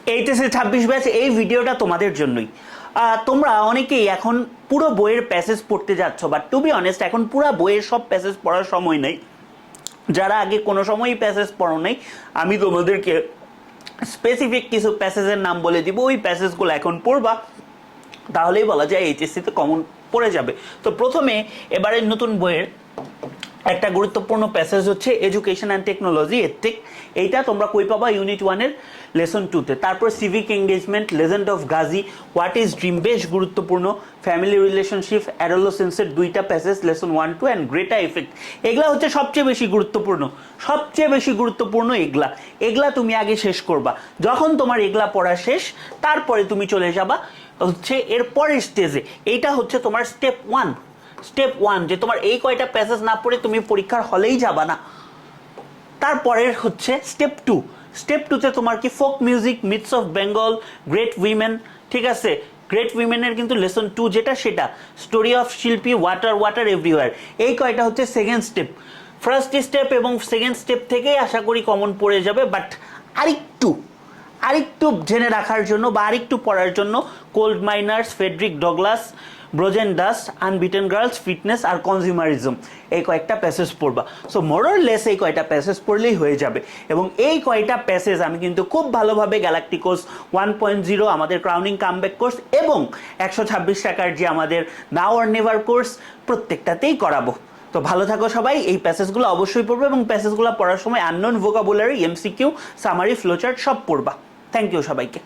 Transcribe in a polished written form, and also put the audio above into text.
HSC 26 batch এই ভিডিওটা তোমাদের জন্যই। তোমরা অনেকেই এখন পুরো বইয়ের প্যাসেজ পড়তে যাচ্ছ, বাট টু বি অনেস্ট এখন পুরো বইয়ের সব প্যাসেজ পড়ার সময় নেই। যারা আগে কোনো সময়ই প্যাসেজ পড়ো নাই, আমি তোমাদেরকে স্পেসিফিক কিছু প্যাসেজের নাম বলে দিব, ওই প্যাসেজগুলো এখন পড়বা, তাহলেই বলা যায় এইচএসসিতে কমন পড়ে যাবে। তো প্রথমে এবারের নতুন বইয়ের একটা গুরুত্বপূর্ণ প্যাসেজ হচ্ছে এডুকেশন অ্যান্ড টেকনোলজি এথিক। এইটা তোমরা কই পাবা? ইউনিট 1-এর লেসন 2-তে। তারপর civic engagement, legend of Gazi, what is dream, বেশ গুরুত্বপূর্ণ। ফ্যামিলি রিলেশনশিপ, অ্যাডোলেসেন্সের 2টা passage, lesson 1-2 and Greta effect. এগুলা হচ্ছে সবচেয়ে বেশি গুরুত্বপূর্ণ, এগুলা তুমি আগে শেষ করবা। যখন তোমার এগুলা পড়া শেষ, তারপরে তুমি চলে যাবা হচ্ছে এর পরের স্টেজে। এইটা হচ্ছে তোমার স্টেপ 1, যে তোমার এই কয়টা প্যাসেজ না পড়ে তুমি পরীক্ষার হলেই যাবা না। তারপরের হচ্ছে স্টেপ 2তে তোমার কি folk music, myths of Bengal, great women, ঠিক আছে? গ্রেট উইমেনের কিন্তু লেসন 2 যেটা, সেটা স্টোরি অফ শিল্পী, ওয়াটার এভরিওয়্যার। এই কয়টা হচ্ছে সেকেন্ড স্টেপ। ফার্স্ট স্টেপ এবং সেকেন্ড স্টেপ থেকেই আশা করি কমন পড়ে যাবে, বাট আরেকটু জেনে রাখার জন্য বা আরেকটু পড়ার জন্য কোল্ড মাইনার্স, ফ্রেডরিক ডগলাস, ব্রোজেন ডাস্ট, আনবিটেন গার্লস, ফিটনেস আর কনজিউমারিজম, এই কয়েকটা প্যাসেজ পড়বা। সো মোরলেস এই কয়টা প্যাসেজ পড়লেই হয়ে যাবে। এবং এই কয়টা প্যাসেজ আমি কিন্তু খুব ভালোভাবে গ্যালাক্টিকোস 1.0 আমাদের ক্রাউনিং কামব্যাক কোর্স এবং 126 টাকার যে আমাদের নাও অর নেভার কোর্স, প্রত্যেকটাতেই করাবো। তো ভালো থাকো সবাই, এই প্যাসেজগুলো অবশ্যই পড়বে এবং প্যাসেজগুলো পড়ার সময় unknown vocabulary, MCQ, summary, flowchart সব পড়বা। থ্যাংক ইউ সবাইকে।